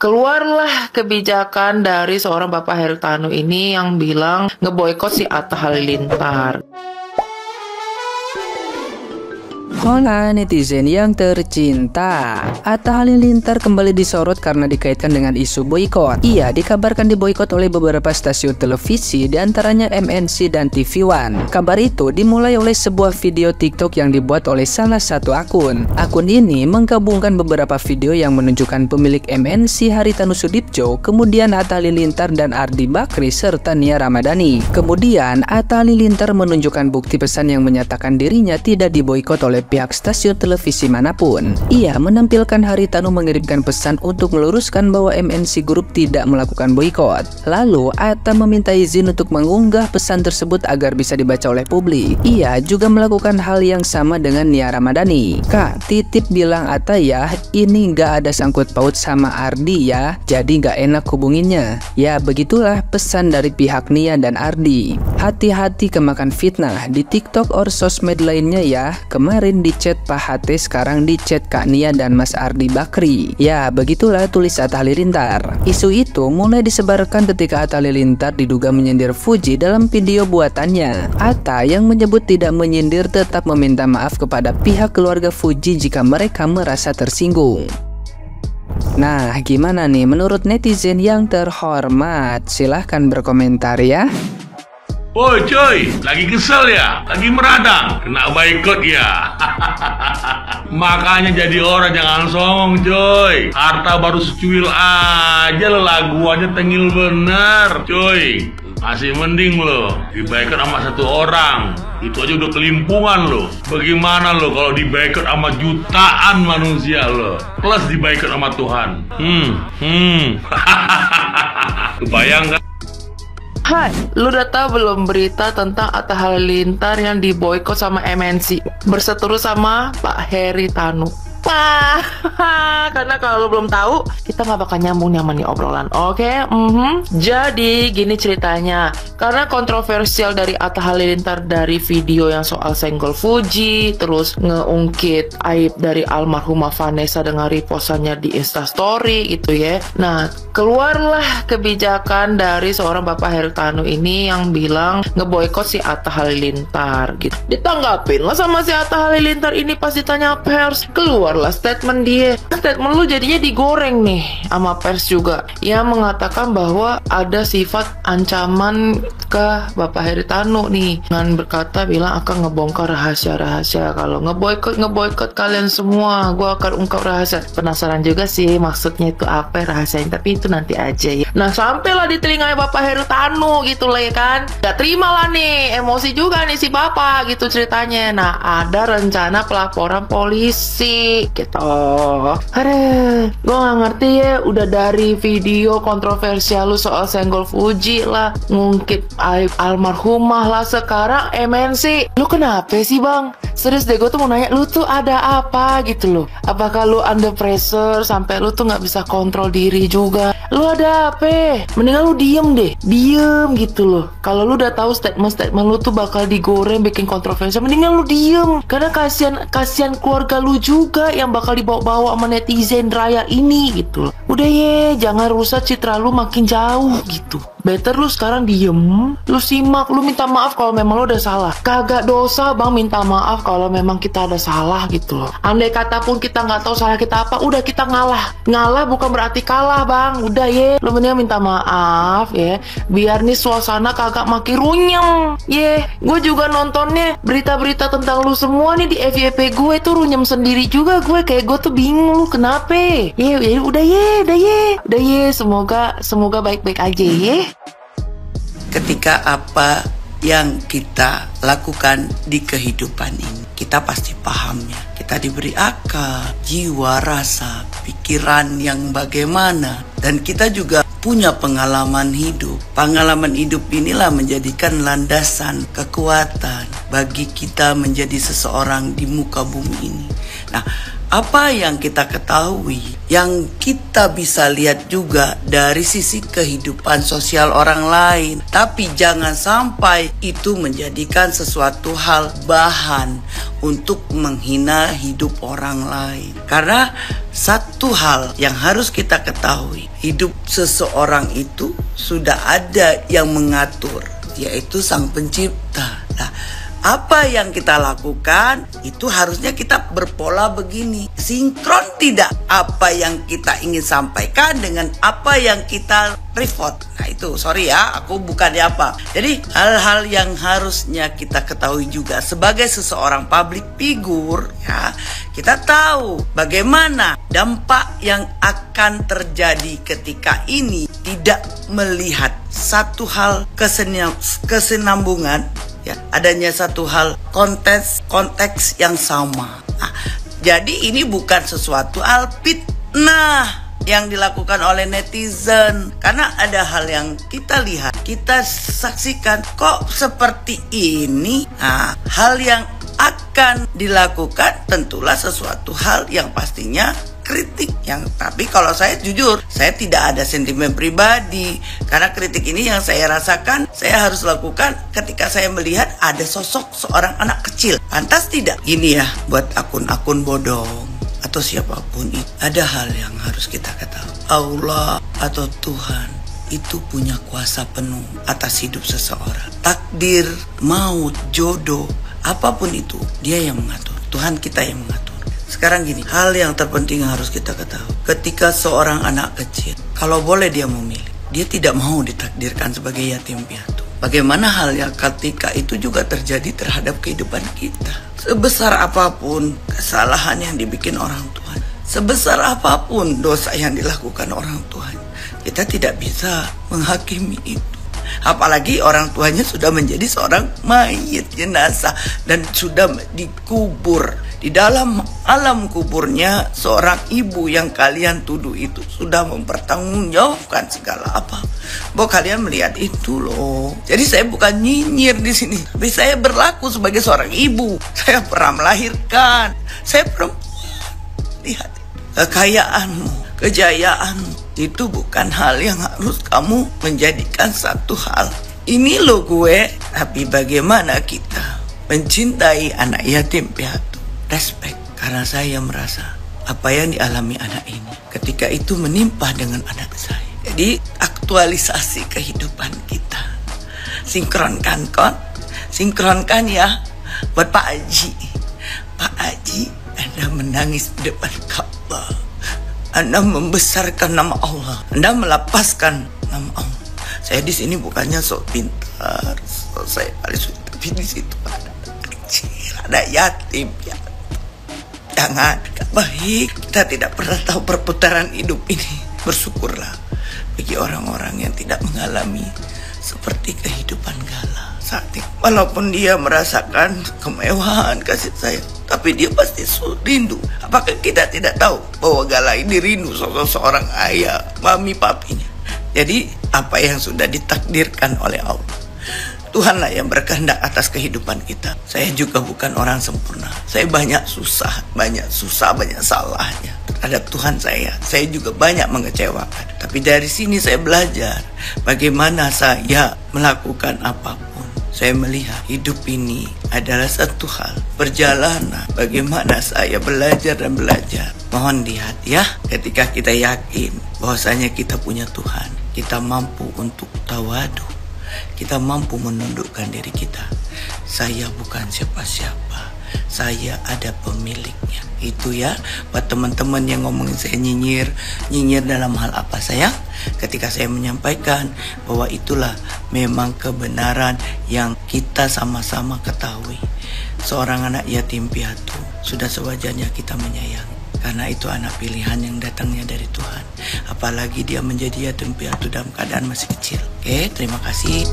keluarlah kebijakan dari seorang Bapak Haritanu ini yang bilang ngeboikot si Atta Halilintar. Hola netizen yang tercinta, Atta Halilintar kembali disorot karena dikaitkan dengan isu boikot. Ia dikabarkan diboikot oleh beberapa stasiun televisi, diantaranya MNC dan TV One. Kabar itu dimulai oleh sebuah video TikTok yang dibuat oleh salah satu akun. Akun ini menggabungkan beberapa video yang menunjukkan pemilik MNC Haritanu Sudipjo, kemudian Atta Halilintar dan Ardi Bakri serta Nia Ramadhani. Kemudian Atta Halilintar menunjukkan bukti pesan yang menyatakan dirinya tidak diboikot oleh pihak stasiun televisi manapun. Ia menampilkan Haritanu mengirimkan pesan untuk meluruskan bahwa MNC Group tidak melakukan boikot. Lalu Atta meminta izin untuk mengunggah pesan tersebut agar bisa dibaca oleh publik. Ia juga melakukan hal yang sama dengan Nia Ramadhani. Kak, titip bilang Atta ya, ini nggak ada sangkut paut sama Ardi ya, jadi nggak enak hubunginnya. Ya begitulah pesan dari pihak Nia dan Ardi. Hati-hati kemakan fitnah di TikTok or sosmed lainnya ya. Kemarin di chat Pak HT, sekarang di chat Kak Nia dan Mas Ardi Bakri. Ya begitulah tulis Atta Halilintar. Isu itu mulai disebarkan ketika Atta Halilintar diduga menyindir Fuji dalam video buatannya. Atta yang menyebut tidak menyindir tetap meminta maaf kepada pihak keluarga Fuji jika mereka merasa tersinggung. Nah, gimana nih menurut netizen yang terhormat? Silahkan berkomentar ya. Woi coy, lagi kesel ya? Lagi meradang? Kena boikot ya? Makanya jadi orang jangan songong coy. Harta baru secuil aja lo, lagu aja tengil bener coy. Masih mending lo diboikot sama satu orang, itu aja udah kelimpungan lo. Bagaimana lo kalau diboikot sama jutaan manusia lo, plus diboikot sama Tuhan? Kebayang kan? Hai, lu udah tahu belum berita tentang Atta Halilintar yang diboikot sama MNC berseteru sama Pak Haritanu? Karena kalau lu belum tahu, kita nggak bakal nyambung nih obrolan. Oke? Jadi gini ceritanya, karena kontroversial dari Atta Halilintar dari video yang soal senggol Fuji, terus ngeungkit aib dari almarhumah Vanessa dengan repostannya di Instastory gitu ya. Nah, keluarlah kebijakan dari seorang Bapak Haritanu ini yang bilang ngeboikot si Atta Halilintar gitu. Ditanggapin lah sama si Atta Halilintar ini pas ditanya pers, keluarlah statement dia. Statement lu jadinya digoreng nih sama pers juga, yang mengatakan bahwa ada sifat ancaman ke Bapak Haritanu nih, dengan berkata bilang akan ngebongkar rahasia-rahasia. Kalau ngeboikot kalian semua, gua akan ungkap rahasia. Penasaran juga sih maksudnya itu apa rahasianya, tapi itu nanti aja ya. Nah, sampailah di telinga Bapak Haritanu gitu lah ya kan. Gak terima lah nih, emosi juga nih si Bapak gitu ceritanya. Nah, ada rencana pelaporan polisi gitu. Aduh, gue gak ngerti ya. Udah dari video kontroversial lu soal senggol Fuji lah, ngungkit aib almarhumah lah, sekarang MNC. Lu kenapa sih bang? Serius deh, gue tuh mau nanya, lu tuh ada apa gitu loh? Apakah lu under pressure sampai lu tuh gak bisa kontrol diri juga? Lu ada apa? Mendingan lu diem deh, diem gitu loh. Kalau lu udah tahu statement lu tuh bakal digoreng, bikin kontroversial, mendingan lu diem. Karena kasihan keluarga lu juga yang bakal dibawa-bawa sama netizen raya ini gitu loh. Udah ye, jangan rusak citra lu makin jauh gitu. Better lu sekarang diem, lu simak, lu minta maaf kalau memang lu udah salah. Kagak dosa bang minta maaf kalau memang kita ada salah gitu loh. Andai kata pun kita nggak tahu salah kita apa, udah kita ngalah. Ngalah bukan berarti kalah bang. Udah ye, lu mendingan minta maaf ya, biar nih suasana kagak makin runyem. Ye, gue juga nontonnya berita-berita tentang lu semua nih di FYP gue tuh runyem sendiri juga gue. Kayak gue tuh bingung lu kenapa. Ye, udah ye, semoga baik-baik aja ye. Ketika apa yang kita lakukan di kehidupan ini, kita pasti pahamnya. Kita diberi akal, jiwa, rasa, pikiran yang bagaimana, dan kita juga punya pengalaman hidup. Pengalaman hidup inilah menjadikan landasan kekuatan bagi kita menjadi seseorang di muka bumi ini. Nah, apa yang kita ketahui, yang kita bisa lihat juga dari sisi kehidupan sosial orang lain. Tapi jangan sampai itu menjadikan sesuatu hal bahan untuk menghina hidup orang lain. Karena satu hal yang harus kita ketahui, hidup seseorang itu sudah ada yang mengatur, yaitu Sang Pencipta. Nah, apa yang kita lakukan itu harusnya kita berpola begini, sinkron tidak apa yang kita ingin sampaikan dengan apa yang kita report. Nah itu, sorry ya, aku bukannya apa. Jadi hal-hal yang harusnya kita ketahui juga sebagai seseorang public figure, ya, kita tahu bagaimana dampak yang akan terjadi ketika ini tidak melihat satu hal kesenambungan, ya, adanya satu hal konteks yang sama. Nah, jadi ini bukan sesuatu hal fitnah yang dilakukan oleh netizen, karena ada hal yang kita lihat, kita saksikan kok seperti ini. Nah, hal yang akan dilakukan tentulah sesuatu hal yang pastinya kritik, yang tapi kalau saya jujur, saya tidak ada sentimen pribadi, karena kritik ini yang saya rasakan saya harus lakukan ketika saya melihat ada sosok seorang anak kecil. Pantas tidak ini ya buat akun-akun bodong atau siapapun itu. Ada hal yang harus kita ketahui, Allah atau Tuhan itu punya kuasa penuh atas hidup seseorang. Takdir, maut, jodoh, apapun itu dia yang mengatur, Tuhan kita yang mengatur. Sekarang gini, hal yang terpenting harus kita ketahui, ketika seorang anak kecil, kalau boleh dia memilih, dia tidak mau ditakdirkan sebagai yatim piatu. Bagaimana hal yang ketika itu juga terjadi terhadap kehidupan kita. Sebesar apapun kesalahan yang dibikin orang tua, sebesar apapun dosa yang dilakukan orang tua, kita tidak bisa menghakimi itu. Apalagi orang tuanya sudah menjadi seorang mayit jenazah dan sudah dikubur. Di dalam alam kuburnya, seorang ibu yang kalian tuduh itu sudah mempertanggungjawabkan segala apa. Bahwa kalian melihat itu loh. Jadi saya bukan nyinyir di sini, tapi saya berlaku sebagai seorang ibu. Saya pernah melahirkan. Saya perempuan. Lihat, kekayaanmu, kejayaanmu itu bukan hal yang harus kamu menjadikan satu hal. Ini loh gue. Tapi bagaimana kita mencintai anak yatim piatu? Respect, karena saya merasa apa yang dialami anak ini ketika itu menimpa dengan anak saya. Jadi aktualisasi kehidupan kita, sinkronkan sinkronkan ya. Buat Pak Haji, Pak Haji, Anda menangis di depan Ka'bah, Anda membesarkan nama Allah, Anda melapaskan nama Allah. Saya di sini bukannya sok pintar, saya paling sulit, tapi di situ ada kecil, ada yatim ya. Jangan, baik, kita tidak pernah tahu perputaran hidup ini. Bersyukurlah bagi orang-orang yang tidak mengalami seperti kehidupan Gala saat ini. Walaupun dia merasakan kemewahan kasih sayang, tapi dia pasti rindu. Apakah kita tidak tahu bahwa Gala ini rindu sosok seorang ayah, mami, papinya? Jadi apa yang sudah ditakdirkan oleh Allah, Tuhanlah yang berkehendak atas kehidupan kita. Saya juga bukan orang sempurna. Saya banyak susah, banyak salahnya terhadap Tuhan saya. Saya juga banyak mengecewakan. Tapi dari sini saya belajar bagaimana saya melakukan apapun. Saya melihat hidup ini adalah satu hal, perjalanan bagaimana saya belajar dan belajar. Mohon lihat ya, ketika kita yakin bahwasanya kita punya Tuhan, kita mampu untuk tawadu. Kita mampu menundukkan diri kita. Saya bukan siapa-siapa, saya ada pemiliknya. Itu ya, buat teman-teman yang ngomongin saya nyinyir dalam hal apa sayang? Ketika saya menyampaikan bahwa itulah memang kebenaran yang kita sama-sama ketahui. Seorang anak yatim piatu sudah sewajarnya kita menyayangi. Karena itu anak pilihan yang datangnya dari Tuhan. Apalagi dia menjadi yatim piatu dalam keadaan masih kecil. Oke, terima kasih.